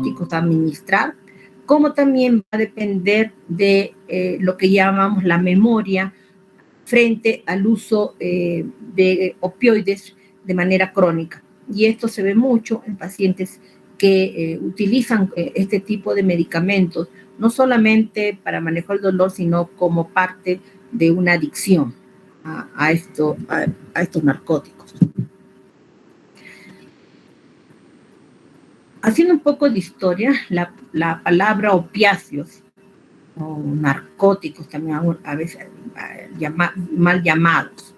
narcóticos a administrar, como también va a depender de lo que llamamos la memoria frente al uso de opioides de manera crónica. Y esto se ve mucho en pacientes que utilizan este tipo de medicamentos, no solamente para manejar el dolor, sino como parte de una adicción a estos narcóticos. Haciendo un poco de historia, la palabra opiáceos o narcóticos también a veces mal llamados,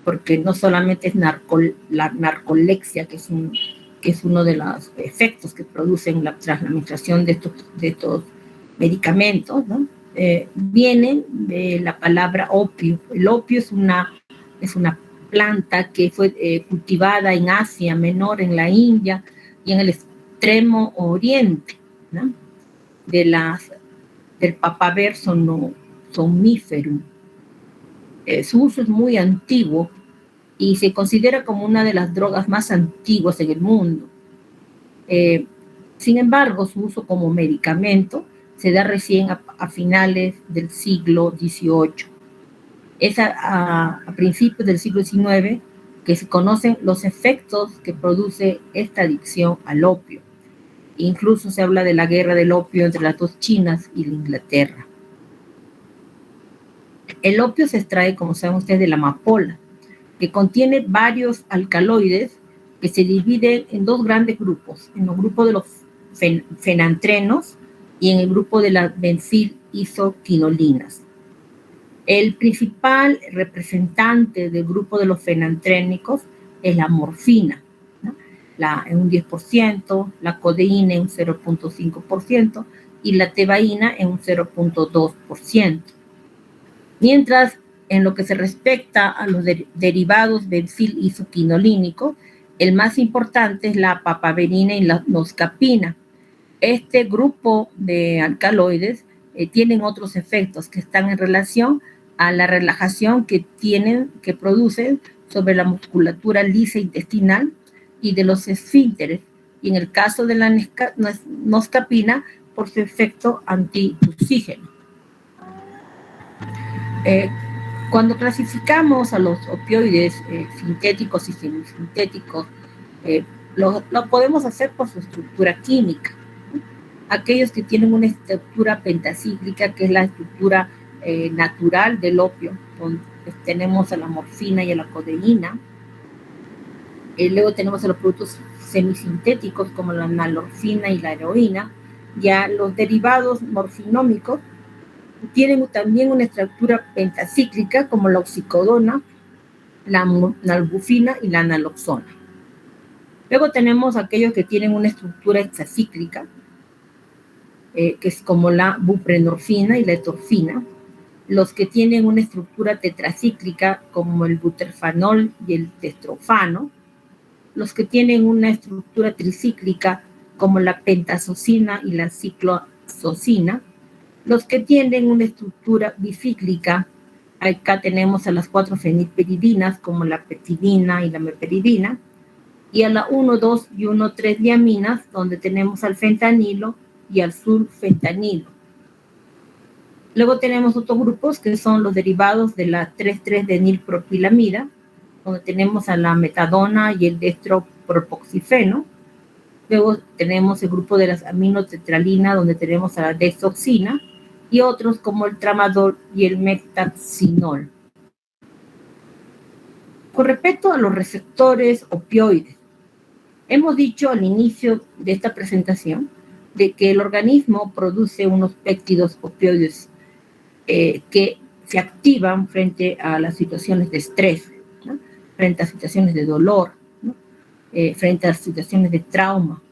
porque no solamente es la narcolexia, que es uno de los efectos que producen tras la administración de estos medicamentos, ¿no? Vienen de la palabra opio. El opio es una planta que fue cultivada en Asia Menor, en la India y en el extremo oriente, ¿no? Del Papaver somniferum. Su uso es muy antiguo y se considera como una de las drogas más antiguas en el mundo. Sin embargo, su uso como medicamento se da recién a finales del siglo XVIII. Es a principios del siglo XIX que se conocen los efectos que produce esta adicción al opio. Incluso se habla de la guerra del opio entre las dos Chinas y la Inglaterra. El opio se extrae, como saben ustedes, de la amapola, que contiene varios alcaloides que se dividen en dos grandes grupos, en el grupo de los fenantrenos y en el grupo de las benzil-isoquinolinas. El principal representante del grupo de los fenantrénicos es la morfina, ¿no? En un 10%, la codeína en un 0.5% y la tebaína en un 0.2%. Mientras, en lo que se respecta a los derivados benzil-isoquinolínicos, el más importante es la papaverina y la noscapina. Este grupo de alcaloides tienen otros efectos que están en relación a la relajación que producen sobre la musculatura lisa intestinal y de los esfínteres, y en el caso de la noscapina, por su efecto antitussígeno. Cuando clasificamos a los opioides sintéticos y semisintéticos, lo podemos hacer por su estructura química. Aquellos que tienen una estructura pentacíclica, que es la estructura natural del opio, donde tenemos a la morfina y a la codeína. Luego tenemos a los productos semisintéticos como la nalorfina y la heroína. Ya los derivados morfinómicos tienen también una estructura pentacíclica como la oxicodona, la nalbufina y la naloxona. Luego tenemos aquellos que tienen una estructura hexacíclica, que es como la buprenorfina y la etorfina. Los que tienen una estructura tetracíclica como el buterfanol y el testrofano. Los que tienen una estructura tricíclica como la pentazocina y la ciclozocina. Los que tienen una estructura bicíclica, acá tenemos a las 4 fenilperidinas como la petidina y la meperidina, y a la 1, 2 y 1, 3 diaminas, donde tenemos al fentanilo y al sulfentanilo. Luego tenemos otros grupos que son los derivados de la 3,3-denilpropilamida, donde tenemos a la metadona y el dextropropoxifeno. Luego tenemos el grupo de las aminotetralina, donde tenemos a la dexoxina, y otros como el tramadol y el metaxinol. Con respecto a los receptores opioides, hemos dicho al inicio de esta presentación de que el organismo produce unos péptidos opioides que se activan frente a las situaciones de estrés, ¿no? Frente a situaciones de dolor, ¿no? Frente a situaciones de trauma.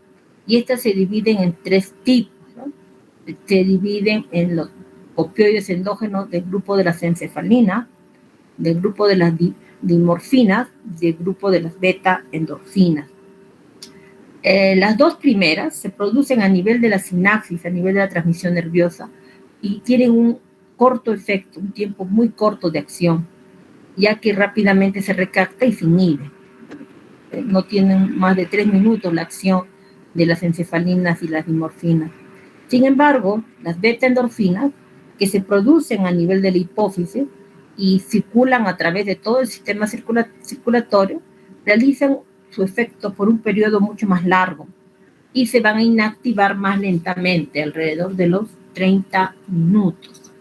Y estas se dividen en 3 tipos, ¿no? Se dividen en los opioides endógenos del grupo de las encefalinas, del grupo de las dimorfinas, del grupo de las beta-endorfinas. Las dos primeras se producen a nivel de la sinapsis, a nivel de la transmisión nerviosa, y tienen un corto efecto, un tiempo muy corto de acción, ya que rápidamente se recapta y se inhibe. No tienen más de 3 minutos la acción de las encefalinas y las dimorfinas. Sin embargo, las beta-endorfinas, que se producen a nivel de la hipófisis y circulan a través de todo el sistema circulatorio, realizan su efecto por un periodo mucho más largo y se van a inactivar más lentamente, alrededor de los 30 minutos.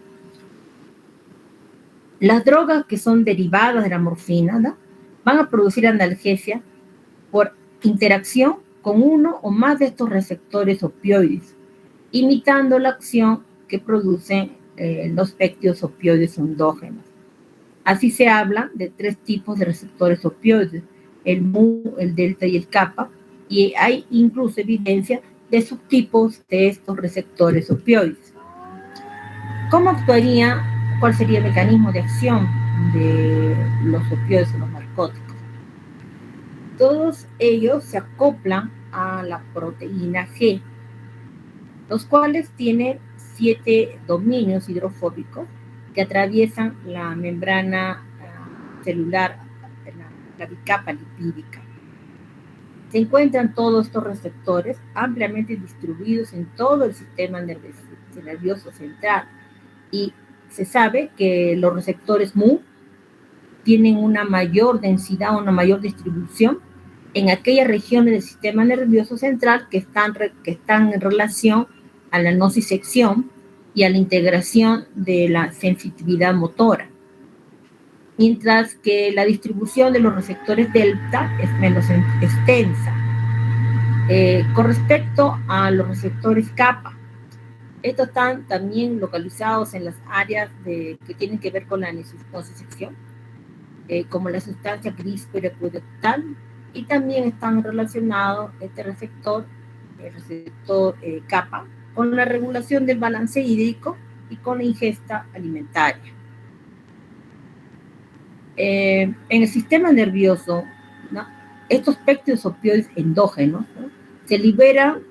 Las drogas que son derivadas de la morfina, ¿no?, van a producir analgesia por interacción con uno o más de estos receptores opioides, imitando la acción que producen los péptidos opioides endógenos. Así se habla de 3 tipos de receptores opioides, el mu, el delta y el kappa, y hay incluso evidencia de subtipos de estos receptores opioides. ¿Cómo actuaría? ¿Cuál sería el mecanismo de acción de los opioides o los narcóticos? Todos ellos se acoplan a la proteína G, los cuales tienen 7 dominios hidrofóbicos que atraviesan la membrana celular, la bicapa lipídica. Se encuentran todos estos receptores ampliamente distribuidos en todo el sistema nervioso central, y se sabe que los receptores mu tienen una mayor densidad, una mayor distribución en aquellas regiones del sistema nervioso central que están en relación a la nocicepción y a la integración de la sensitividad motora, mientras que la distribución de los receptores delta es menos extensa. Con respecto a los receptores kappa, estos están también localizados en las áreas que tienen que ver con la nocicepción, como la sustancia gris periaqueductal, y también están relacionados este receptor, el receptor kappa, con la regulación del balance hídrico y con la ingesta alimentaria. En el sistema nervioso, ¿no?, estos péptidos opioides endógenos, ¿no?, se liberan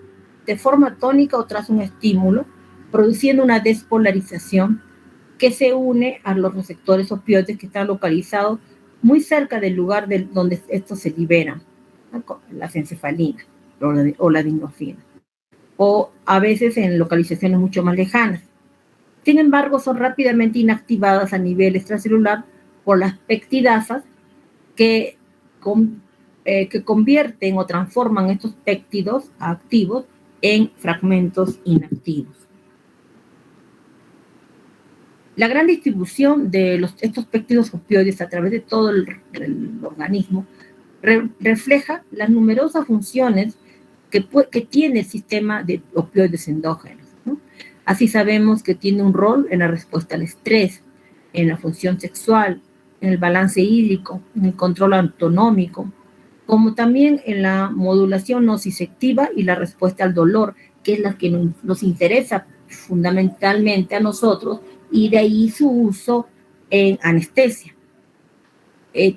de forma tónica o tras un estímulo, produciendo una despolarización que se une a los receptores opioides que están localizados muy cerca del lugar donde estos se liberan, ¿no?, las encefalinas o la dimorfina, o a veces en localizaciones mucho más lejanas. Sin embargo, son rápidamente inactivadas a nivel extracelular por las peptidasas que convierten o transforman estos péptidos activos en fragmentos inactivos. La gran distribución de estos péptidos opioides a través de todo el organismo refleja las numerosas funciones que tiene el sistema de opioides endógenos, ¿no? Así sabemos que tiene un rol en la respuesta al estrés, en la función sexual, en el balance hídrico, en el control autonómico, como también en la modulación nociceptiva y la respuesta al dolor, que es la que nos interesa fundamentalmente a nosotros, y de ahí su uso en anestesia.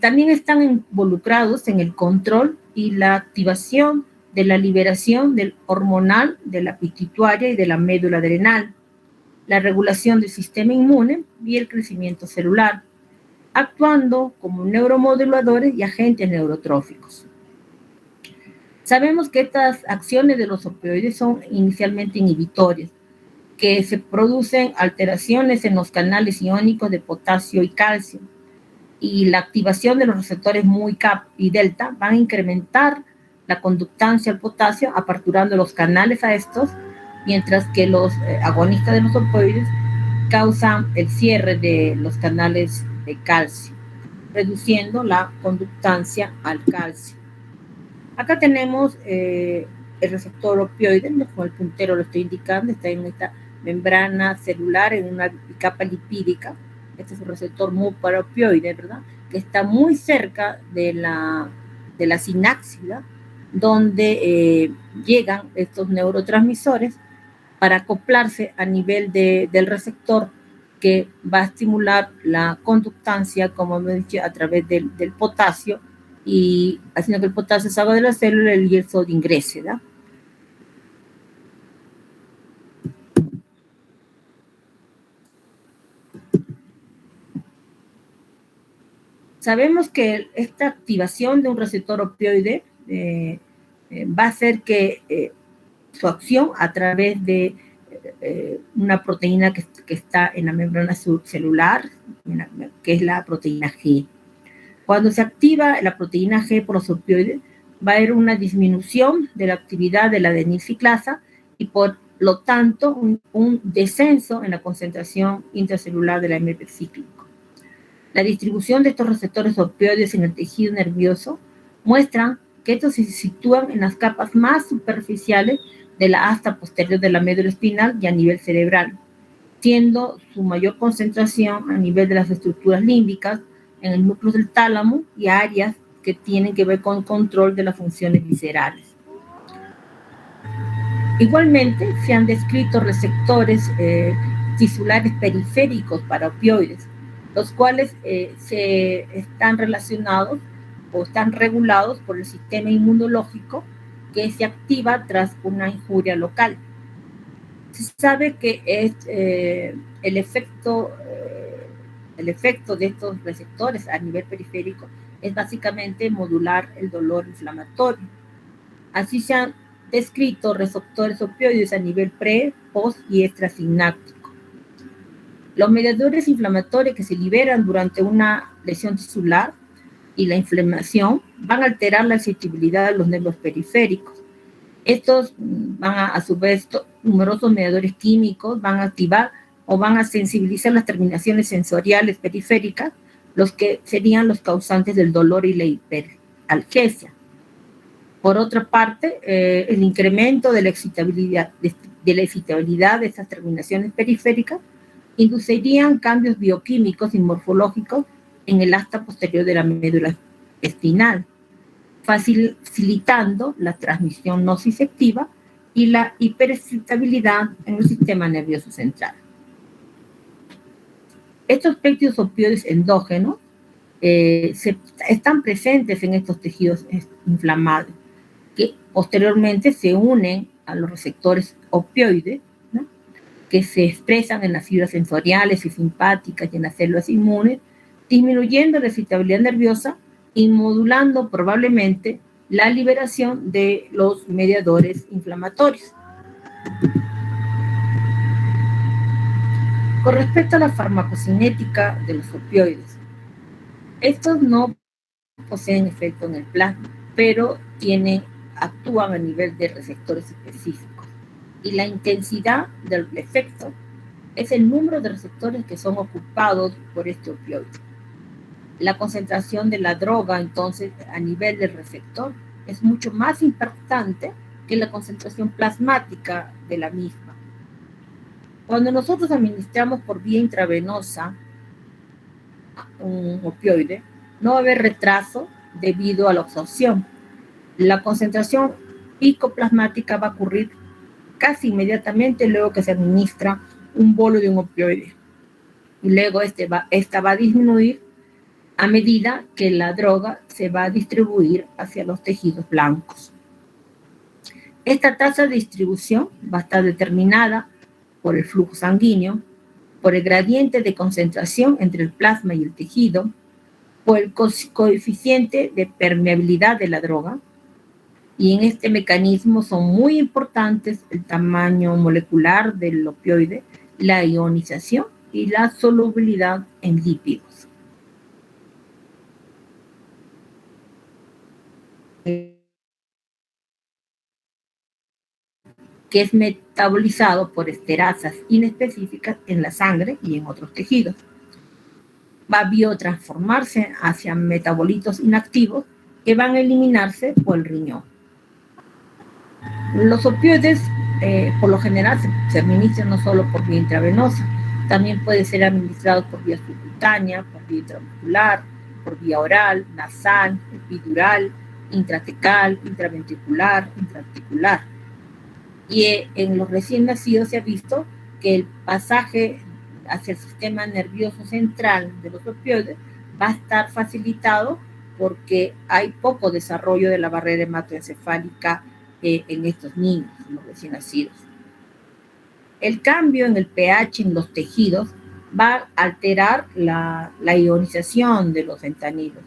También están involucrados en el control y la activación de la liberación del hormonal de la pituitaria y de la médula adrenal, la regulación del sistema inmune y el crecimiento celular, actuando como neuromoduladores y agentes neurotróficos. Sabemos que estas acciones de los opioides son inicialmente inhibitorias, que se producen alteraciones en los canales iónicos de potasio y calcio, y la activación de los receptores mu y delta van a incrementar la conductancia al potasio, aperturando los canales a estos, mientras que los agonistas de los opioides causan el cierre de los canales de calcio, reduciendo la conductancia al calcio. Acá tenemos el receptor opioide, con el puntero lo estoy indicando, está en esta membrana celular, en una capa lipídica. Este es un receptor mu para opioide, ¿verdad?, que está muy cerca de la sinapsis, ¿verdad?, donde llegan estos neurotransmisores para acoplarse a nivel del receptor, que va a estimular la conductancia, como me he dicho, a través del potasio, y haciendo que el potasio salga de la célula y el sodio ingrese, ¿verdad? Sabemos que esta activación de un receptor opioide va a hacer que su acción a través de una proteína que está en la membrana celular, que es la proteína G. Cuando se activa la proteína G por los opioides, va a haber una disminución de la actividad de la adenilciclasa y por lo tanto un descenso en la concentración intracelular del AMP cíclico. La distribución de estos receptores opioides en el tejido nervioso muestra que estos se sitúan en las capas más superficiales de la asta posterior de la médula espinal y a nivel cerebral, siendo su mayor concentración a nivel de las estructuras límbicas, en el núcleo del tálamo y áreas que tienen que ver con el control de las funciones viscerales. Igualmente, se han descrito receptores tisulares periféricos para opioides, los cuales se están relacionados o están regulados por el sistema inmunológico que se activa tras una injuria local. Se sabe que es el efecto de estos receptores a nivel periférico es básicamente modular el dolor inflamatorio. Así se han descrito receptores opioides a nivel pre, post y extrasináptico. Los mediadores inflamatorios que se liberan durante una lesión tisular y la inflamación van a alterar la sensibilidad de los nervios periféricos. Estos van a su vez, numerosos mediadores químicos van a activar o van a sensibilizar las terminaciones sensoriales periféricas, los que serían los causantes del dolor y la hiperalgesia. Por otra parte, el incremento de la excitabilidad de estas terminaciones periféricas inducirían cambios bioquímicos y morfológicos en el asta posterior de la médula espinal, facilitando la transmisión nociceptiva y la hiperexcitabilidad en el sistema nervioso central. Estos péptidos opioides endógenos están presentes en estos tejidos inflamados, que posteriormente se unen a los receptores opioides, ¿no?, que se expresan en las fibras sensoriales y simpáticas y en las células inmunes, disminuyendo la excitabilidad nerviosa y modulando probablemente la liberación de los mediadores inflamatorios. Con respecto a la farmacocinética de los opioides, estos no poseen efecto en el plasma, pero actúan a nivel de receptores específicos. Y la intensidad del efecto es el número de receptores que son ocupados por este opioide. La concentración de la droga, entonces, a nivel del receptor, es mucho más impactante que la concentración plasmática de la misma. Cuando nosotros administramos por vía intravenosa un opioide, no va a haber retraso debido a la absorción. La concentración picoplasmática va a ocurrir casi inmediatamente luego que se administra un bolo de un opioide. Y luego esta va a disminuir a medida que la droga se va a distribuir hacia los tejidos blancos. Esta tasa de distribución va a estar determinada por el flujo sanguíneo, por el gradiente de concentración entre el plasma y el tejido, por el coeficiente de permeabilidad de la droga, y en este mecanismo son muy importantes el tamaño molecular del opioide, la ionización y la solubilidad en lípidos. Que es metabolizado por esterasas inespecíficas en la sangre y en otros tejidos. Va a biotransformarse hacia metabolitos inactivos que van a eliminarse por el riñón. Los opioides, por lo general, se administran no solo por vía intravenosa, también pueden ser administrados por vía subcutánea, por vía intramuscular, por vía oral, nasal, epidural, intratecal, intraventricular, intraarticular. Y en los recién nacidos se ha visto que el pasaje hacia el sistema nervioso central de los opioides va a estar facilitado porque hay poco desarrollo de la barrera hematoencefálica en estos niños, en los recién nacidos. El cambio en el pH en los tejidos va a alterar la ionización de los fentanilos.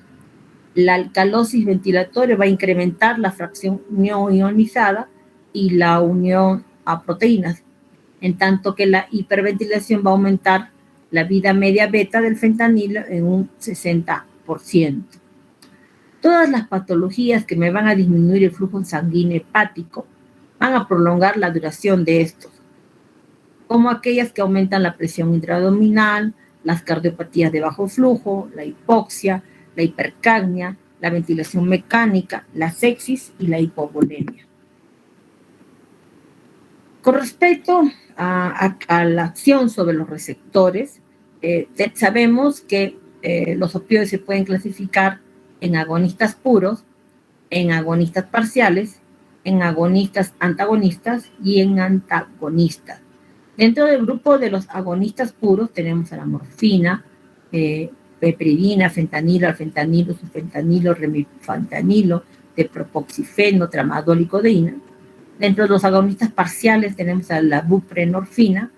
La alcalosis ventilatoria va a incrementar la fracción no ionizada y la unión a proteínas, en tanto que la hiperventilación va a aumentar la vida media beta del fentanilo en un 60%. Todas las patologías que me van a disminuir el flujo sanguíneo hepático van a prolongar la duración de estos, como aquellas que aumentan la presión intraabdominal, las cardiopatías de bajo flujo, la hipoxia, la hipercapnia, la ventilación mecánica, la sepsis y la hipovolemia. Con respecto a la acción sobre los receptores, sabemos que los opioides se pueden clasificar en agonistas puros, en agonistas parciales, en agonistas antagonistas y en antagonistas. Dentro del grupo de los agonistas puros tenemos a la morfina, pepridina, fentanilo, alfentanilo, sulfentanilo, remifentanilo, tepropoxifeno, tramadol y codeína. Dentro de los agonistas parciales tenemos a la buprenorfina.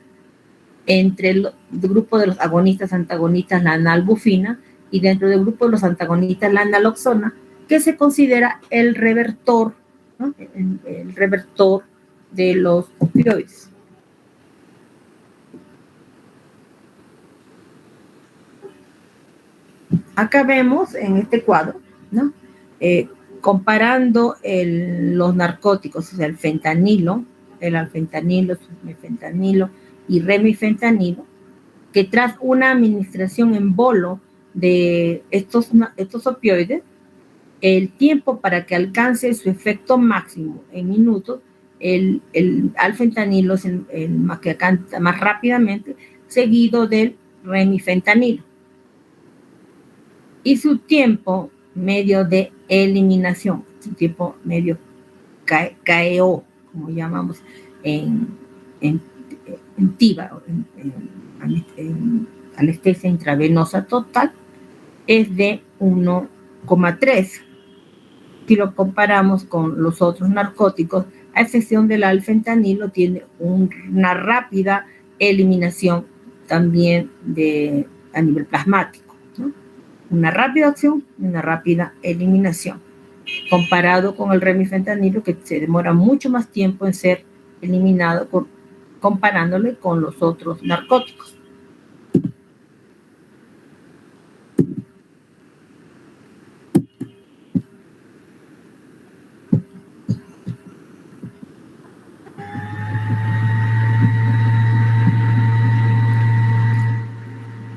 Entre el grupo de los agonistas antagonistas, la analbufina. Y dentro del grupo de los antagonistas, la naloxona, que se considera el revertor, ¿no? El revertor de los opioides. Acá vemos en este cuadro, ¿no? Comparando los narcóticos, o sea, el fentanilo, el alfentanilo, sulfentanilo y remifentanilo, que tras una administración en bolo de estos opioides, el tiempo para que alcance su efecto máximo en minutos, el alfentanilo es el que alcanza más rápidamente, seguido del remifentanilo. Y su tiempo medio de eliminación, su tiempo medio KEO, como llamamos en TIVA, en anestesia intravenosa total, es de 1,3. Si lo comparamos con los otros narcóticos, a excepción del alfentanilo, tiene una rápida eliminación también a nivel plasmático, ¿no? Una rápida acción y una rápida eliminación, comparado con el remifentanilo, que se demora mucho más tiempo en ser eliminado comparándole con los otros narcóticos.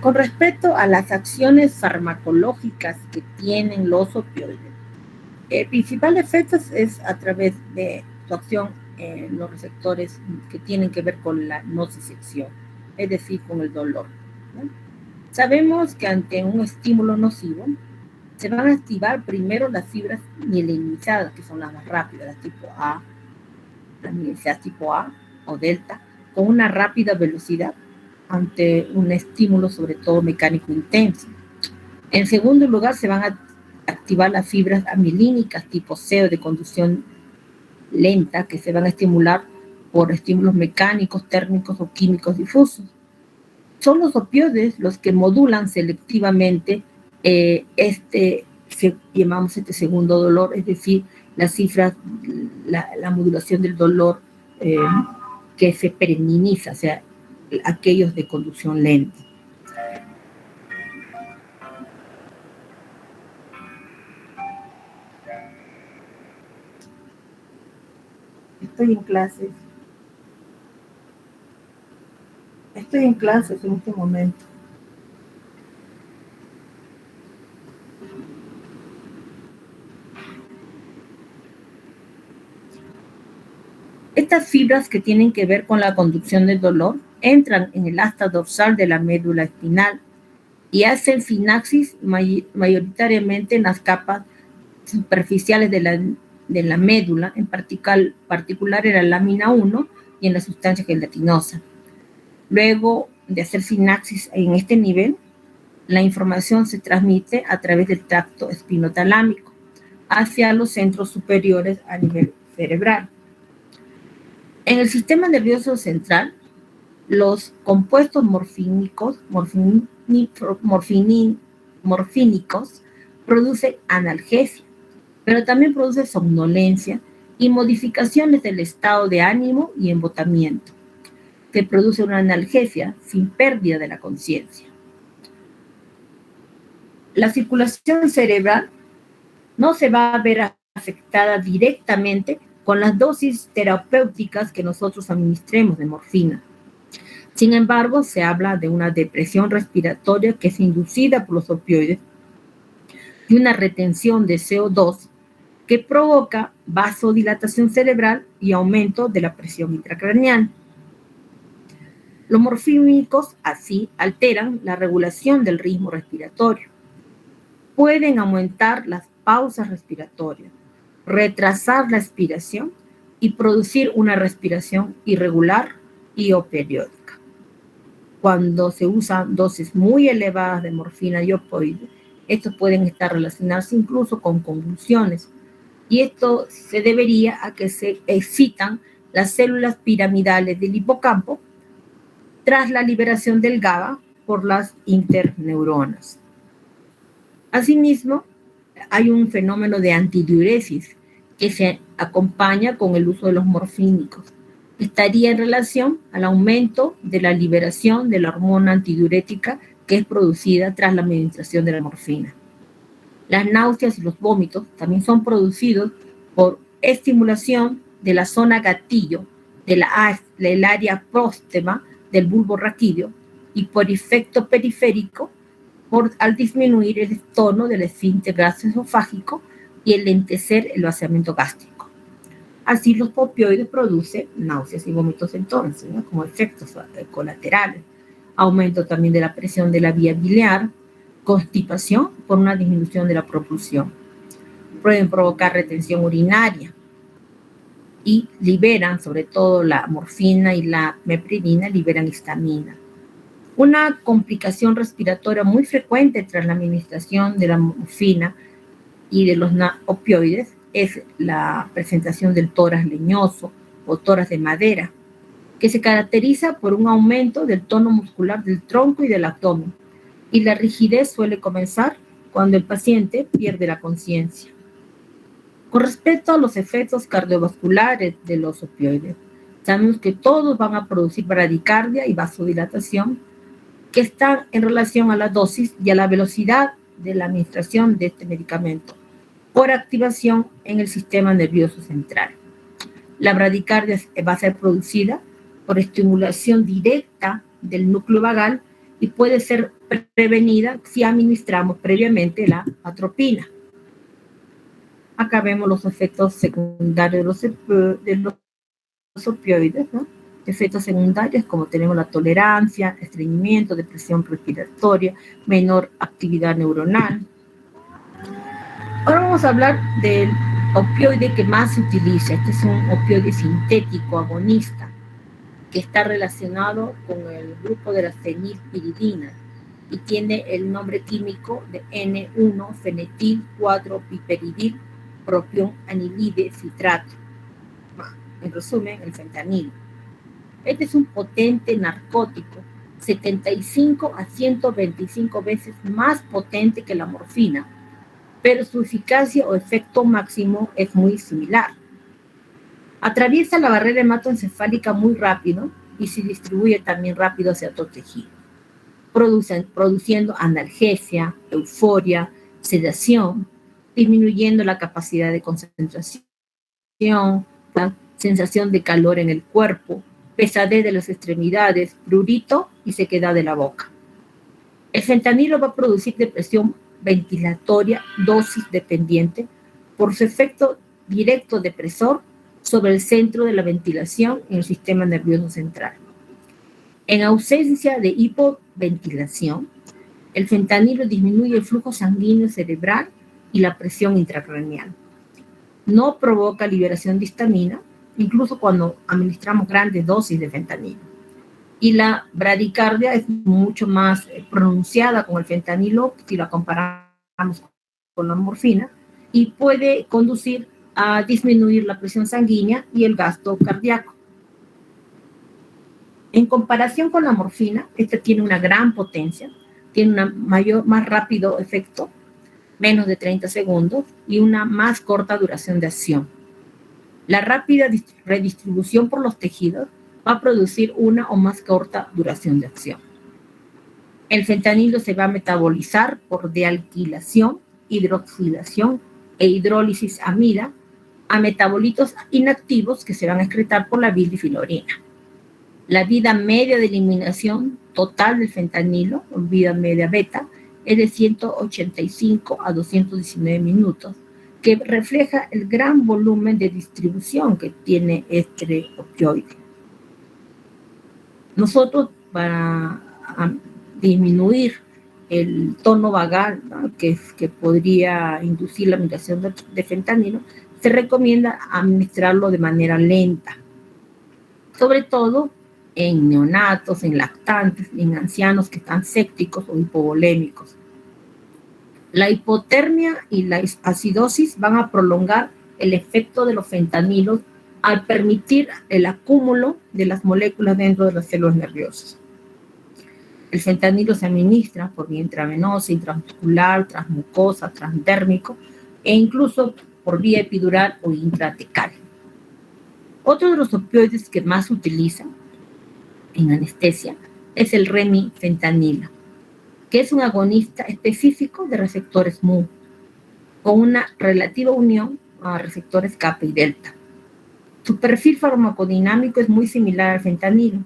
Con respecto a las acciones farmacológicas que tienen los opioides, el principal efecto es a través de su acción en los receptores que tienen que ver con la nocicepción, es decir, con el dolor, ¿no? Sabemos que ante un estímulo nocivo se van a activar primero las fibras mielinizadas, que son las más rápidas, las tipo A, las mielinizadas tipo A o delta, con una rápida velocidad ante un estímulo, sobre todo mecánico intenso. En segundo lugar, se van a activar las fibras amilínicas tipo C o de conducción lenta, que se van a estimular por estímulos mecánicos, térmicos o químicos difusos. Son los opioides los que modulan selectivamente llamamos este segundo dolor, es decir, las cifras, la modulación del dolor que se pereniza, o sea, aquellos de conducción lenta. Estoy en clases. Estoy en clases en este momento. Estas fibras que tienen que ver con la conducción del dolor entran en el asta dorsal de la médula espinal y hacen sinapsis mayoritariamente en las capas superficiales de la médula, en particular en la lámina 1 y en la sustancia gelatinosa. Luego de hacer sinapsis en este nivel, la información se transmite a través del tracto espinotalámico hacia los centros superiores a nivel cerebral. En el sistema nervioso central, los compuestos morfínicos Produce analgesia, pero también produce somnolencia y modificaciones del estado de ánimo y embotamiento, que produce una analgesia sin pérdida de la conciencia. La circulación cerebral no se va a ver afectada directamente con las dosis terapéuticas que nosotros administremos de morfina. Sin embargo, se habla de una depresión respiratoria que es inducida por los opioides y una retención de CO2 que provoca vasodilatación cerebral y aumento de la presión intracraneal. Los morfínicos así alteran la regulación del ritmo respiratorio. Pueden aumentar las pausas respiratorias, retrasar la expiración y producir una respiración irregular y o periódica. Cuando se usan dosis muy elevadas de morfina y opioides, estos pueden estar relacionados incluso con convulsiones, y esto se debería a que se excitan las células piramidales del hipocampo tras la liberación del GABA por las interneuronas. Asimismo, hay un fenómeno de antidiuresis que se acompaña con el uso de los morfínicos. Estaría en relación al aumento de la liberación de la hormona antidiurética que es producida tras la administración de la morfina. Las náuseas y los vómitos también son producidos por estimulación de la zona gatillo del área próxima del bulbo raquídeo y por efecto periférico al disminuir el tono del esfínter gastroesofágico y el lentecer el vaciamiento gástrico. Así los opioides producen náuseas y vómitos entonces, ¿no?, como efectos colaterales. Aumento también de la presión de la vía biliar, constipación por una disminución de la propulsión. Pueden provocar retención urinaria y liberan, sobre todo la morfina y la mepridina, liberan histamina. Una complicación respiratoria muy frecuente tras la administración de la morfina y de los opioides es la presentación del tórax leñoso o tórax de madera, que se caracteriza por un aumento del tono muscular del tronco y del abdomen, y la rigidez suele comenzar cuando el paciente pierde la conciencia. Con respecto a los efectos cardiovasculares de los opioides, sabemos que todos van a producir bradicardia y vasodilatación, que están en relación a la dosis y a la velocidad de la administración de este medicamento por activación en el sistema nervioso central. La bradicardia va a ser producida por estimulación directa del núcleo vagal y puede ser prevenida si administramos previamente la atropina. Acá vemos los efectos secundarios de los opioides, ¿no? Efectos secundarios como tenemos la tolerancia, estreñimiento, depresión respiratoria, menor actividad neuronal. Ahora vamos a hablar del opioide que más se utiliza. Este es un opioide sintético agonista que está relacionado con el grupo de la fenilpiridina y tiene el nombre químico de N1-fenetil-4-piperidil propión anilide citrato. En resumen, el fentanilo. Este es un potente narcótico, 75 a 125 veces más potente que la morfina, pero su eficacia o efecto máximo es muy similar. Atraviesa la barrera hematoencefálica muy rápido y se distribuye también rápido hacia otro tejido, produciendo analgesia, euforia, sedación, disminuyendo la capacidad de concentración, la sensación de calor en el cuerpo, pesadez de las extremidades, prurito y sequedad de la boca. El fentanilo va a producir depresión ventilatoria dosis dependiente por su efecto directo depresor sobre el centro de la ventilación en el sistema nervioso central. En ausencia de hipoventilación, el fentanilo disminuye el flujo sanguíneo cerebral y la presión intracraneal. No provoca liberación de histamina, incluso cuando administramos grandes dosis de fentanilo. Y la bradicardia es mucho más pronunciada con el fentanilo si la comparamos con la morfina y puede conducir a disminuir la presión sanguínea y el gasto cardíaco. En comparación con la morfina, esta tiene una gran potencia, tiene un más rápido efecto menos de 30 segundos, y una más corta duración de acción. La rápida redistribución por los tejidos va a producir una o más corta duración de acción. El fentanilo se va a metabolizar por dealquilación, hidroxilación e hidrólisis amida a metabolitos inactivos que se van a excretar por la bildifilorina. La vida media de eliminación total del fentanilo, o vida media beta, es de 185 a 219 minutos, que refleja el gran volumen de distribución que tiene este opioide. Nosotros, para disminuir el tono vagal, ¿no?, que podría inducir la administración de fentanilo, se recomienda administrarlo de manera lenta, sobre todo en neonatos, en lactantes, en ancianos que están sépticos o hipovolémicos. La hipotermia y la acidosis van a prolongar el efecto de los fentanilos al permitir el acúmulo de las moléculas dentro de las células nerviosas. El fentanilo se administra por vía intravenosa, intramuscular, transmucosa, transdérmico e incluso por vía epidural o intratecal. Otro de los opioides que más se utilizan en anestesia es el remifentanilo, que es un agonista específico de receptores mu, con una relativa unión a receptores kappa y delta. Su perfil farmacodinámico es muy similar al fentanilo.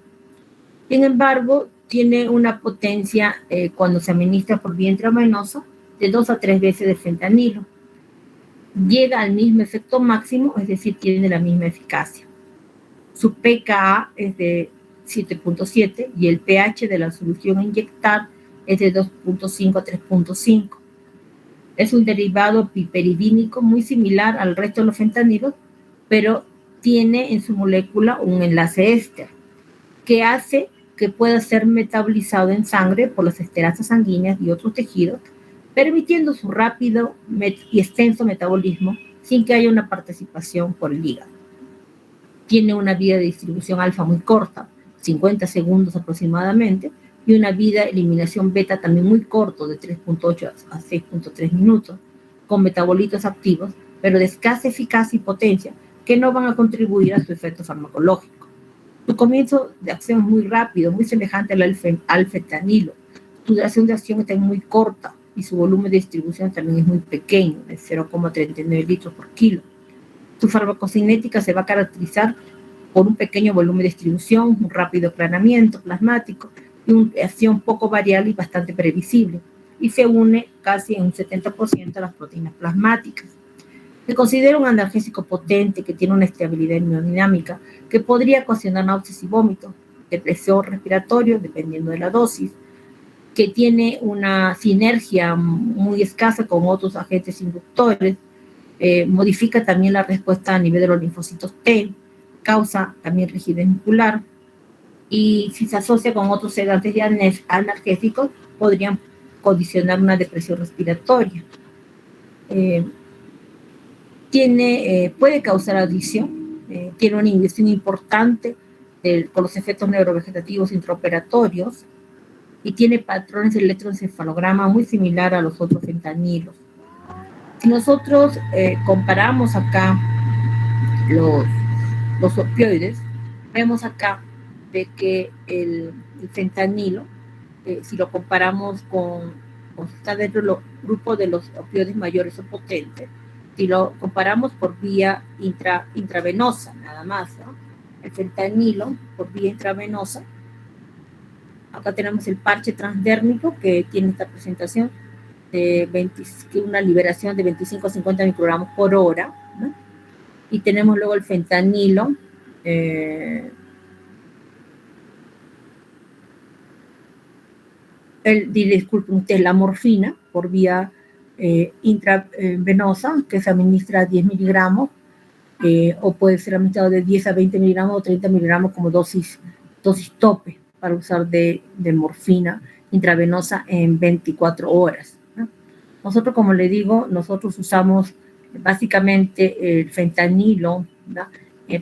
Sin embargo, tiene una potencia cuando se administra por vía intravenosa de 2 a 3 veces el fentanilo. Llega al mismo efecto máximo, es decir, tiene la misma eficacia. Su pKa es de 7.7 y el pH de la solución a inyectar es de 2.5 a 3.5. Es un derivado piperidínico muy similar al resto de los fentanilos, pero tiene en su molécula un enlace éster que hace que pueda ser metabolizado en sangre por las esterasas sanguíneas y otros tejidos, permitiendo su rápido y extenso metabolismo sin que haya una participación por el hígado. Tiene una vida de distribución alfa muy corta, 50 segundos aproximadamente, y una vida de eliminación beta también muy corto, de 3.8 a 6.3 minutos, con metabolitos activos, pero de escasa eficacia y potencia, que no van a contribuir a su efecto farmacológico. Su comienzo de acción es muy rápido, muy semejante al fentanilo. Su duración de acción está muy corta y su volumen de distribución también es muy pequeño, de 0,39 litros por kilo. Su farmacocinética se va a caracterizar por un pequeño volumen de distribución, un rápido aplanamiento plasmático y una acción poco variable y bastante previsible, y se une casi en un 70% a las proteínas plasmáticas. Se considera un analgésico potente que tiene una estabilidad hemodinámica que podría ocasionar náuseas y vómitos, depresión respiratoria, dependiendo de la dosis, que tiene una sinergia muy escasa con otros agentes inductores, modifica también la respuesta a nivel de los linfocitos T, causa también rigidez muscular, y si se asocia con otros sedantes y analgésicos, podrían condicionar una depresión respiratoria. Puede causar adicción, tiene una inhibición importante con los efectos neurovegetativos intraoperatorios y tiene patrones de electroencefalograma muy similar a los otros fentanilos. Si nosotros comparamos acá los opioides, vemos acá de que el fentanilo, si lo comparamos está dentro del grupo de los opioides mayores o potentes, si lo comparamos por vía intravenosa, nada más, ¿no? El fentanilo por vía intravenosa, acá tenemos el parche transdérmico que tiene esta presentación de una liberación de 25 a 50 microgramos por hora, ¿no? Y tenemos luego el fentanilo, la morfina por vía intravenosa, que se administra 10 miligramos, o puede ser administrado de 10 a 20 miligramos o 30 miligramos como dosis tope para usar de morfina intravenosa en 24 horas. ¿No? Nosotros, como le digo, nosotros usamos básicamente el fentanilo, ¿no?,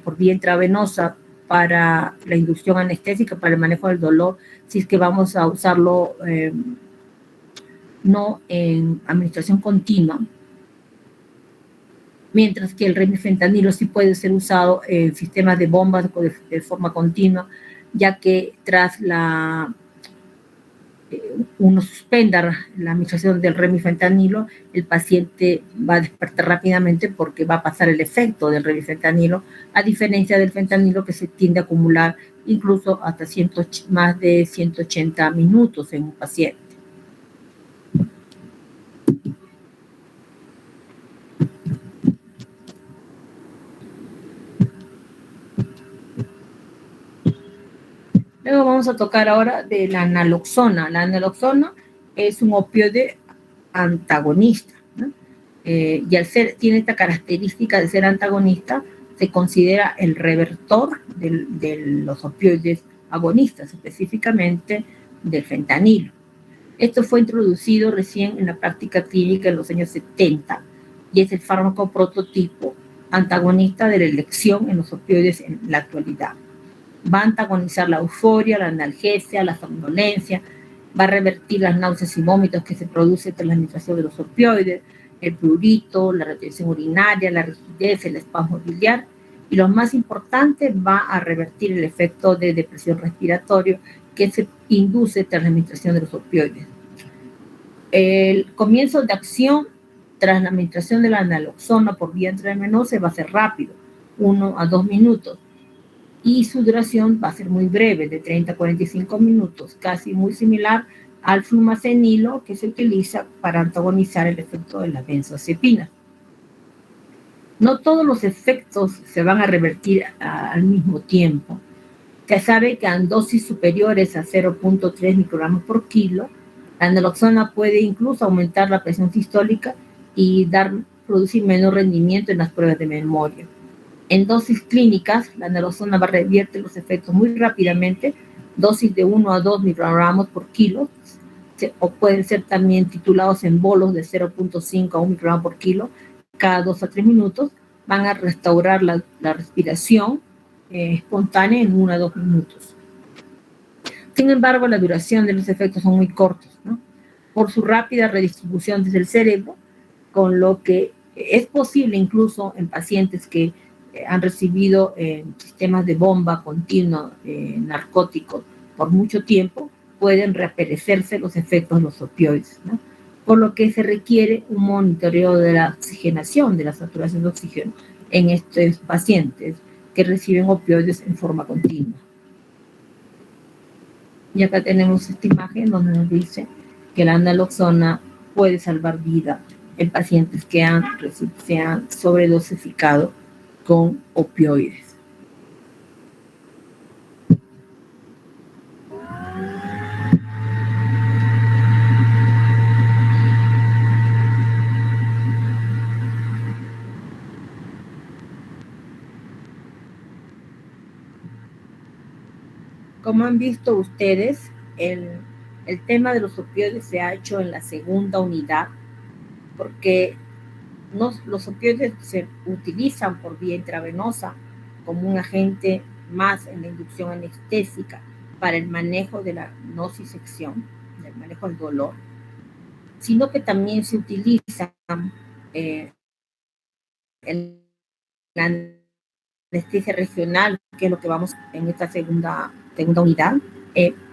por vía intravenosa para la inducción anestésica, para el manejo del dolor, si es que vamos a usarlo no en administración continua, mientras que el remifentanilo sí puede ser usado en sistemas de bombas de forma continua, ya que tras uno suspenda la administración del remifentanilo, el paciente va a despertar rápidamente porque va a pasar el efecto del remifentanilo, a diferencia del fentanilo que se tiende a acumular incluso hasta más de 180 minutos en un paciente. Luego vamos a tocar ahora de la naloxona. La naloxona es un opioide antagonista, ¿no? Y al tiene esta característica de ser antagonista, se considera el revertor de los opioides agonistas, específicamente del fentanilo. Esto fue introducido recién en la práctica clínica en los años 70 y es el fármaco prototipo antagonista de la elección en los opioides en la actualidad. Va a antagonizar la euforia, la analgesia, la somnolencia, va a revertir las náuseas y vómitos que se producen tras la administración de los opioides, el prurito, la retención urinaria, la rigidez, el espasmo biliar, y lo más importante, va a revertir el efecto de depresión respiratoria que se induce tras la administración de los opioides. El comienzo de acción tras la administración de la naloxona por vía intravenosa va a ser rápido, 1 a 2 minutos, y su duración va a ser muy breve, de 30 a 45 minutos, casi muy similar al flumacenilo que se utiliza para antagonizar el efecto de la benzodiazepina. No todos los efectos se van a revertir al mismo tiempo. Se sabe que en dosis superiores a 0.3 microgramos por kilo, la naloxona puede incluso aumentar la presión sistólica y producir menor rendimiento en las pruebas de memoria. En dosis clínicas, la naloxona va a revertir los efectos muy rápidamente, dosis de 1 a 2 microgramos por kilo, o pueden ser también titulados en bolos de 0.5 a 1 microgramo por kilo, cada 2 a 3 minutos, van a restaurar la respiración espontánea en 1 a 2 minutos. Sin embargo, la duración de los efectos son muy cortos, ¿no? Por su rápida redistribución desde el cerebro, con lo que es posible incluso en pacientes que han recibido sistemas de bomba continua, narcóticos, por mucho tiempo, pueden reaparecerse los efectos de los opioides, ¿no? Por lo que se requiere un monitoreo de la oxigenación, de la saturación de oxígeno en estos pacientes que reciben opioides en forma continua. Y acá tenemos esta imagen donde nos dice que la naloxona puede salvar vida en pacientes que se han sobredosificado con opioides. Como han visto ustedes, el tema de los opioides se ha hecho en la segunda unidad porque los opioides se utilizan por vía intravenosa como un agente más en la inducción anestésica para el manejo de la nocicepción, del manejo del dolor, sino que también se utilizan en la anestesia regional, que es lo que vamos en esta segunda unidad,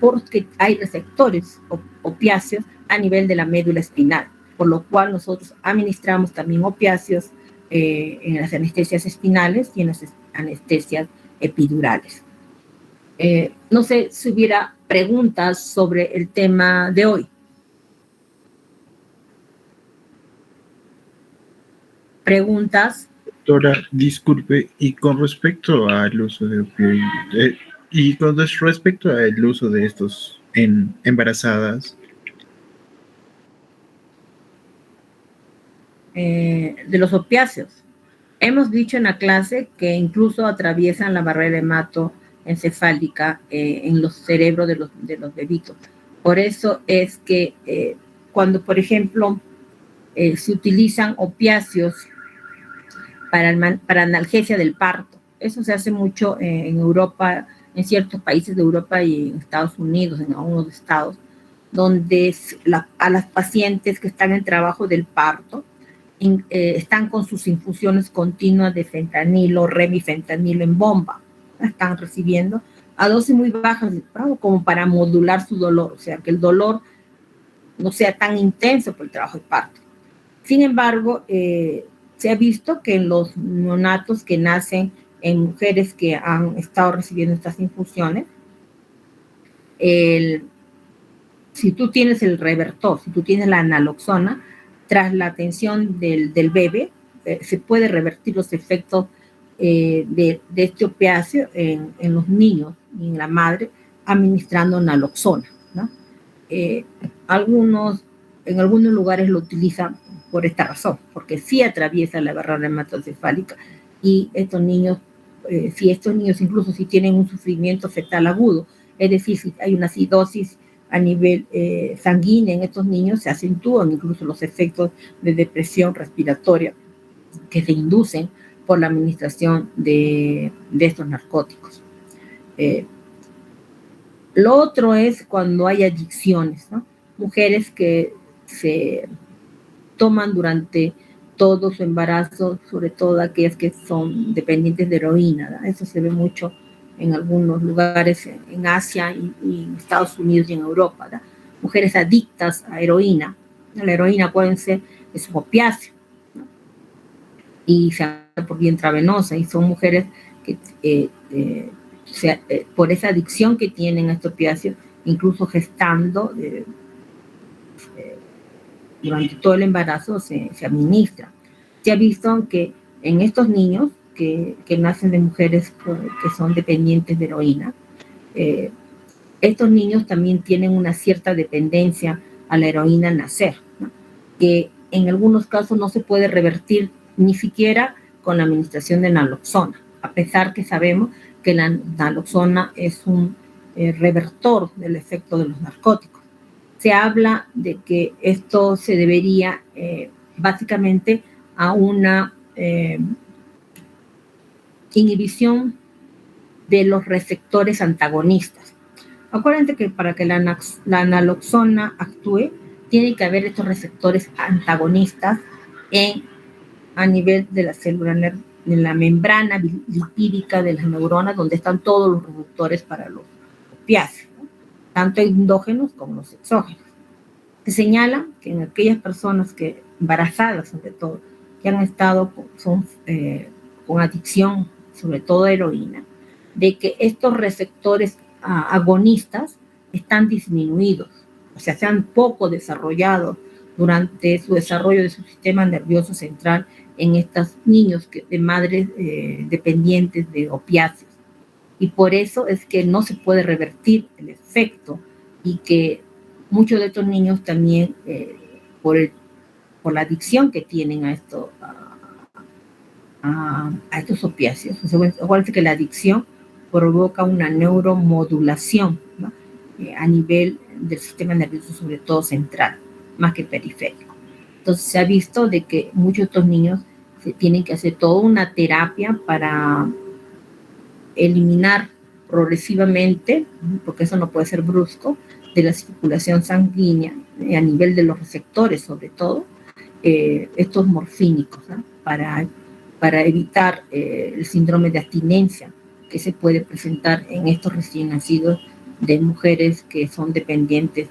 porque hay receptores opiáceos a nivel de la médula espinal, por lo cual nosotros administramos también opiáceos en las anestesias espinales y en las anestesias epidurales. No sé si hubiera preguntas sobre el tema de hoy. ¿Preguntas? Doctora, disculpe, y con respecto al uso de opioides, y con respecto al uso de estos en embarazadas. De los opiáceos. Hemos dicho en la clase que incluso atraviesan la barrera hematoencefálica en los cerebros de los bebitos. Por eso es que cuando, por ejemplo, se utilizan opiáceos para analgesia del parto, eso se hace mucho en Europa, en ciertos países de Europa y en Estados Unidos, en algunos estados, donde a las pacientes que están en trabajo del parto están con sus infusiones continuas de fentanilo, remifentanilo en bomba. Están recibiendo a dosis muy bajas, como para modular su dolor, o sea, que el dolor no sea tan intenso por el trabajo de parto. Sin embargo, se ha visto que en los neonatos que nacen en mujeres que han estado recibiendo estas infusiones, si tú tienes el revertor, si tú tienes la naloxona, tras la atención del bebé, se puede revertir los efectos de este opiáceo en los niños y en la madre administrando naloxona, ¿no? En algunos lugares lo utilizan por esta razón, porque sí atraviesa la barrera hematocefálica y estos niños, incluso si tienen un sufrimiento fetal agudo, es decir, si hay una acidosis a nivel sanguíneo en estos niños, se acentúan incluso los efectos de depresión respiratoria que se inducen por la administración de estos narcóticos. Lo otro es cuando hay adicciones, ¿no? Mujeres que se toman durante todo su embarazo, sobre todo aquellas que son dependientes de heroína, ¿no? Eso se ve mucho en algunos lugares en Asia y en Estados Unidos y en Europa, ¿no? Mujeres adictas a heroína. La heroína es un opiáceo, ¿no? Y se hace por vía intravenosa, y son mujeres que por esa adicción que tienen a este opiáceo, incluso gestando, durante todo el embarazo se administra. Se ha visto que en estos niños que nacen de mujeres que son dependientes de heroína, estos niños también tienen una cierta dependencia a la heroína al nacer, ¿no? Que en algunos casos no se puede revertir ni siquiera con la administración de naloxona, a pesar que sabemos que la naloxona es un revertor del efecto de los narcóticos. Se habla de que esto se debería básicamente a una inhibición de los receptores antagonistas. Acuérdense que para que la naloxona actúe, tiene que haber estos receptores antagonistas a nivel de la célula de la membrana lipídica de las neuronas, donde están todos los receptores para los opiáceos, ¿no? Tanto endógenos como los exógenos. Se señala que en aquellas personas que, embarazadas sobre todo, que han estado con adicción, sobre todo a heroína, de que estos receptores agonistas están disminuidos, o sea, se han poco desarrollado durante su desarrollo de su sistema nervioso central en estos niños de madres dependientes de opiáceos. Y por eso es que no se puede revertir el efecto, y que muchos de estos niños también, por la adicción que tienen a estos opiáceos, acuérdense que la adicción provoca una neuromodulación, ¿no? A nivel del sistema nervioso, sobre todo central, más que periférico. Entonces se ha visto de que muchos de estos niños se tienen que hacer toda una terapia para eliminar progresivamente, porque eso no puede ser brusco, de la circulación sanguínea, a nivel de los receptores sobre todo, estos morfínicos, ¿no? Para evitar el síndrome de abstinencia que se puede presentar en estos recién nacidos de mujeres que son dependientes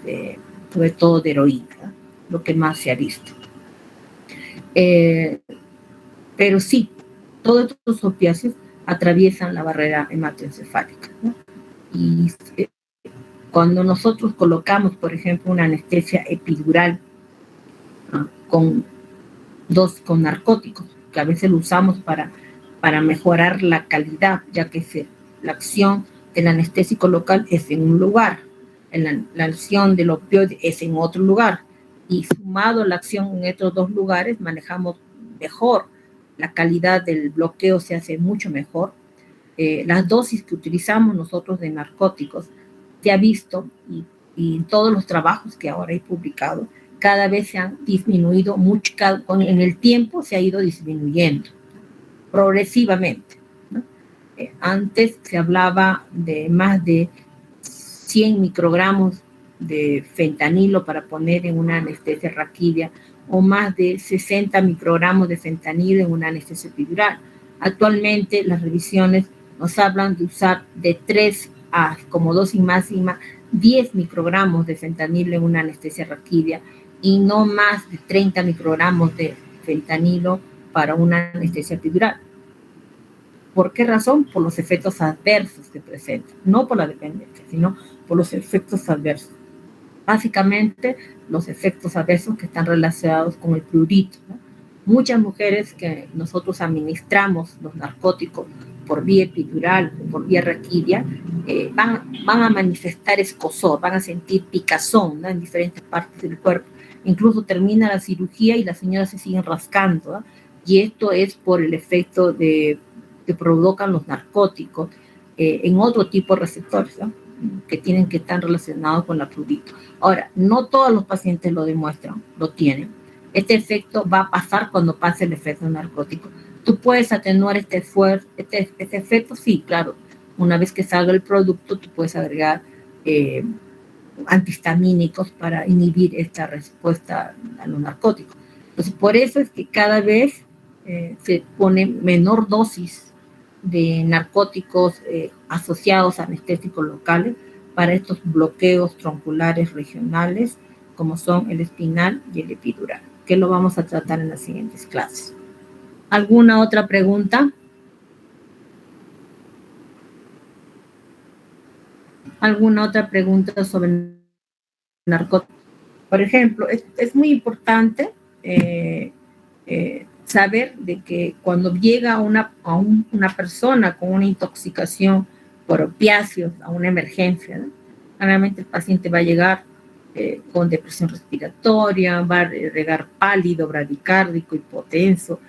sobre todo de heroína, ¿no? Lo que más se ha visto. Pero sí, todos estos opiáceos atraviesan la barrera hematoencefálica, ¿no? Y cuando nosotros colocamos, por ejemplo, una anestesia epidural, ¿no? con narcóticos, que a veces lo usamos para mejorar la calidad, ya que la acción del anestésico local es en un lugar, la acción del opioide es en otro lugar, y sumado la acción en estos dos lugares, manejamos mejor, la calidad del bloqueo se hace mucho mejor. Las dosis que utilizamos nosotros de narcóticos, se ha visto, y en todos los trabajos que ahora he publicado, cada vez se han disminuido mucho, en el tiempo se ha ido disminuyendo, progresivamente, ¿no? Antes se hablaba de más de 100 microgramos de fentanilo para poner en una anestesia raquídea o más de 60 microgramos de fentanilo en una anestesia epidural. Actualmente las revisiones nos hablan de usar de 3 a como dosis máxima 10 microgramos de fentanilo en una anestesia raquídea y no más de 30 microgramos de fentanilo para una anestesia epidural. ¿Por qué razón? Por los efectos adversos que presenta, no por la dependencia, sino por los efectos adversos. Básicamente, los efectos adversos que están relacionados con el prurito, ¿no? Muchas mujeres que nosotros administramos los narcóticos por vía epidural o por vía raquídea van a manifestar escozor, van a sentir picazón, ¿no? En diferentes partes del cuerpo. Incluso termina la cirugía y las señoras se siguen rascando, ¿no? Y esto es por el efecto que provocan los narcóticos en otro tipo de receptores, ¿no? Que tienen que estar relacionados con la prurito. Ahora, no todos los pacientes lo demuestran, lo tienen. Este efecto va a pasar cuando pase el efecto narcótico. ¿Tú puedes atenuar este efecto? Sí, claro. Una vez que salga el producto, tú puedes agregar antihistamínicos para inhibir esta respuesta a los narcóticos. Entonces, por eso es que cada vez se pone menor dosis de narcóticos asociados a anestésicos locales para estos bloqueos tronculares regionales, como son el espinal y el epidural, que lo vamos a tratar en las siguientes clases. ¿Alguna otra pregunta? ¿Alguna otra pregunta sobre narcóticos? Por ejemplo, es muy importante saber de que cuando llega una persona con una intoxicación por opiáceos a una emergencia, ¿no? Realmente el paciente va a llegar con depresión respiratoria, va a llegar pálido, bradicárdico, hipotenso,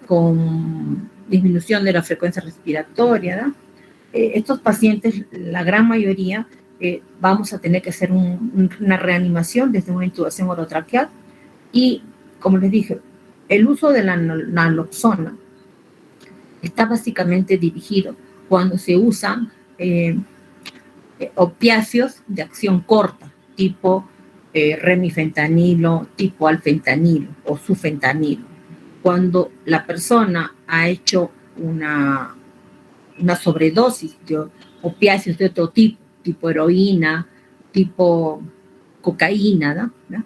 con disminución de la frecuencia respiratoria, ¿no? Estos pacientes, la gran mayoría, vamos a tener que hacer una reanimación desde una intubación orotraqueal y, como les dije, el uso de la naloxona está básicamente dirigido cuando se usan opiáceos de acción corta, tipo remifentanilo, tipo alfentanilo o sufentanilo. Cuando la persona ha hecho una sobredosis de opiáceos de otro tipo, tipo heroína, tipo cocaína, ¿no?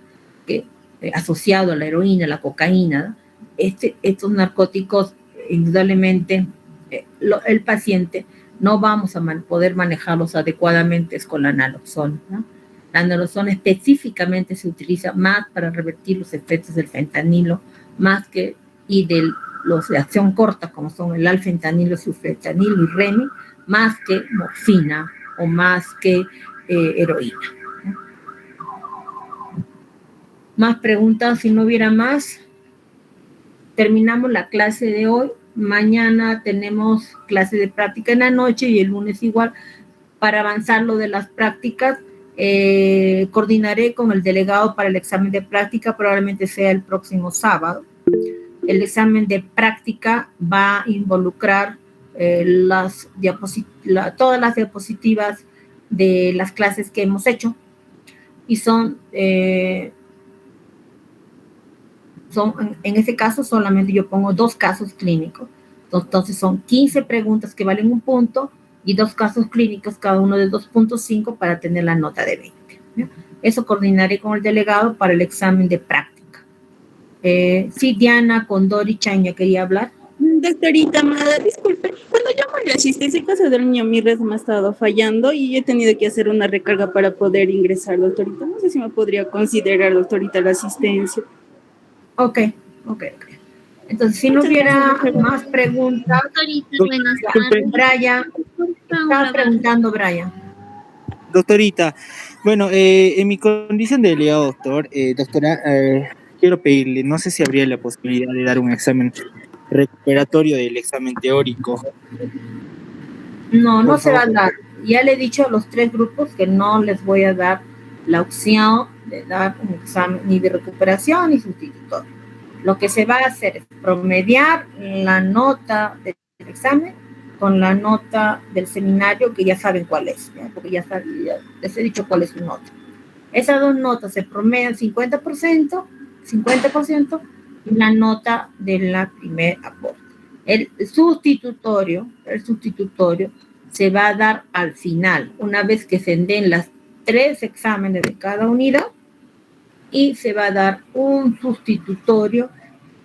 Que asociado a la heroína, la cocaína, ¿no? Estos narcóticos, indudablemente, el paciente no vamos a poder manejarlos adecuadamente con la naloxona, ¿no? La naloxona específicamente se utiliza más para revertir los efectos del fentanilo, más que y de los de acción corta, como son el alfentanilo, sufentanilo y remi, más que morfina o más que heroína. Más preguntas, si no hubiera más, terminamos la clase de hoy. Mañana tenemos clase de práctica en la noche y el lunes igual. Para avanzar lo de las prácticas, coordinaré con el delegado para el examen de práctica, probablemente sea el próximo sábado. El examen de práctica va a involucrar todas las diapositivas de las clases que hemos hecho y en ese caso solamente yo pongo 2 casos clínicos. Entonces son 15 preguntas que valen 1 punto y 2 casos clínicos, cada uno de 2.5 para tener la nota de 20. ¿No? Eso coordinaré con el delegado para el examen de práctica. Sí, Diana Condori Chaña quería hablar. Doctorita Amada, disculpe, cuando llamo a la asistencia en casa del niño, mi red me ha estado fallando y he tenido que hacer una recarga para poder ingresar, doctorita. No sé si me podría considerar, doctorita, la asistencia. Ok. Entonces, si no hubiera más preguntas, Brian, estaba preguntando Brian. Doctorita, bueno, en mi condición de delegado doctor, doctora, quiero pedirle, no sé si habría la posibilidad de dar un examen recuperatorio del examen teórico. No se va a dar. Ya le he dicho a los 3 grupos que no les voy a dar la opción de dar un examen ni de recuperación ni sustitutorio. Lo que se va a hacer es promediar la nota del examen con la nota del seminario, que ya saben cuál es, ¿ya? Porque ya les he dicho cuál es su nota. Esas dos notas se promedian 50%, y la nota de la primer aporte. El sustitutorio se va a dar al final, una vez que se den las 3 exámenes de cada unidad, y se va a dar un sustitutorio,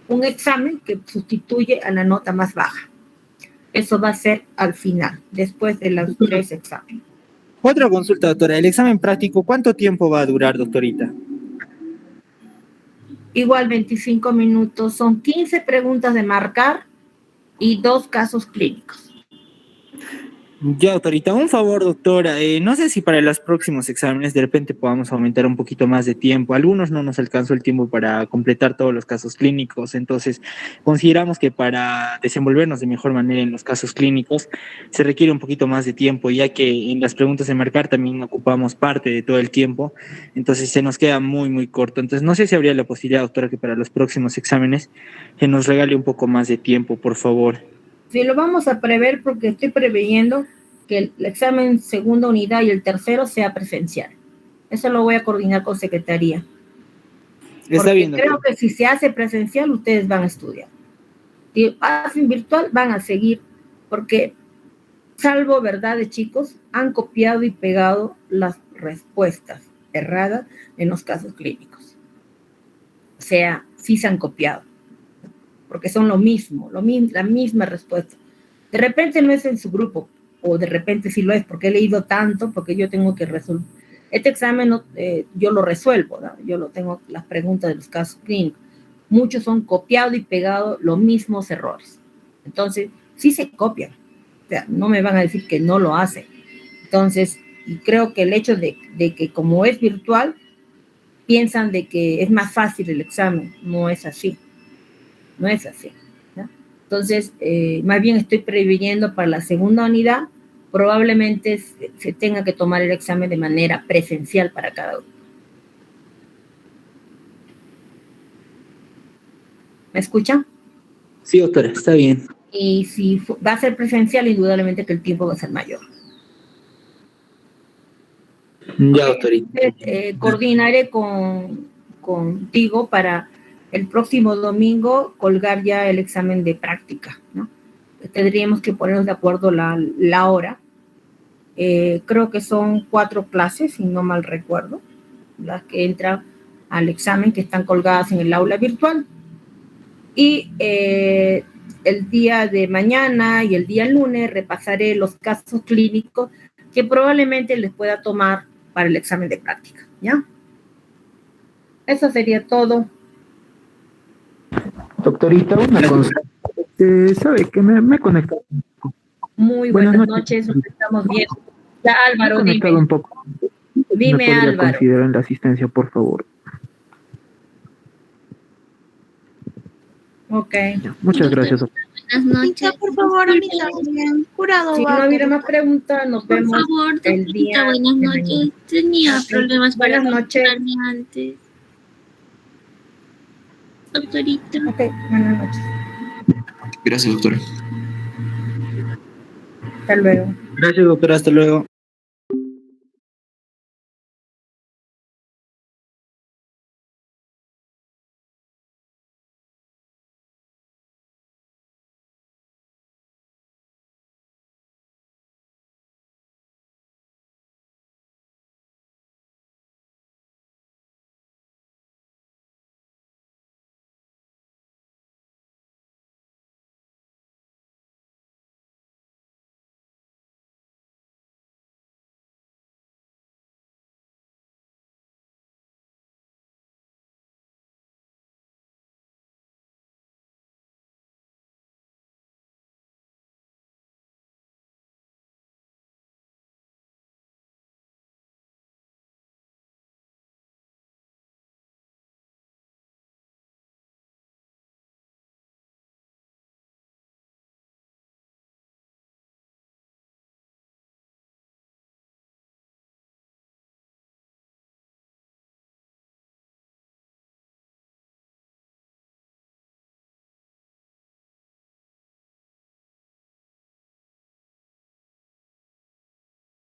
un examen que sustituye a la nota más baja. Eso va a ser al final, después de los 3 exámenes. Otra consulta, doctora. ¿El examen práctico cuánto tiempo va a durar, doctorita? Igual 25 minutos, son 15 preguntas de marcar y 2 casos clínicos. Ya, doctorita, un favor, doctora. No sé si para los próximos exámenes de repente podamos aumentar un poquito más de tiempo. Algunos no nos alcanzó el tiempo para completar todos los casos clínicos, entonces consideramos que para desenvolvernos de mejor manera en los casos clínicos se requiere un poquito más de tiempo, ya que en las preguntas de marcar también ocupamos parte de todo el tiempo, entonces se nos queda muy, muy corto. Entonces no sé si habría la posibilidad, doctora, que para los próximos exámenes se nos regale un poco más de tiempo, por favor. Sí, lo vamos a prever porque estoy preveyendo que el examen segunda unidad y el tercero sea presencial. Eso lo voy a coordinar con secretaría. Está bien, creo que si se hace presencial, ustedes van a estudiar. Si hacen virtual, van a seguir, porque salvo verdades, chicos, han copiado y pegado las respuestas erradas en los casos clínicos. O sea, sí se han copiado, porque son lo mismo, la misma respuesta. De repente no es en su grupo, o de repente sí lo es, porque he leído tanto, porque yo tengo que resolver. Este examen yo lo resuelvo, ¿no? Yo lo tengo, las preguntas de los casos clínicos. Muchos son copiado y pegado los mismos errores. Entonces, sí se copian. O sea, no me van a decir que no lo hacen. Entonces, y creo que el hecho de que como es virtual, piensan de que es más fácil el examen. No es así. No es así, ¿no? Entonces, más bien estoy previniendo para la segunda unidad, probablemente se tenga que tomar el examen de manera presencial para cada uno. ¿Me escuchan? Sí, doctora, está bien. Y si va a ser presencial, indudablemente que el tiempo va a ser mayor. Ya, doctorita. Coordinaré contigo para el próximo domingo colgar ya el examen de práctica, ¿no? Tendríamos que ponernos de acuerdo la hora. Creo que son 4 clases, si no mal recuerdo, las que entran al examen, que están colgadas en el aula virtual. Y el día de mañana y el día lunes repasaré los casos clínicos que probablemente les pueda tomar para el examen de práctica, ¿ya? Eso sería todo. Doctorita, una consulta. ¿Sabe que me he conectado? Muy buenas noches, nos estamos viendo. Ya, Álvaro, me he conectado dime. un poco. Dime, ¿Me podría Álvaro. considerar en la asistencia, por favor? Ok. Ya, muchas gracias. Buenas noches. Por favor, a mí también. Jurado. Si no hubiera más preguntas, nos Por vemos favor, el día. buenas noches. Tenía problemas para buenas noches. conectarme antes. Doctorita. Ok, buenas noches. Gracias, doctora. Hasta luego. Gracias, doctora. Hasta luego.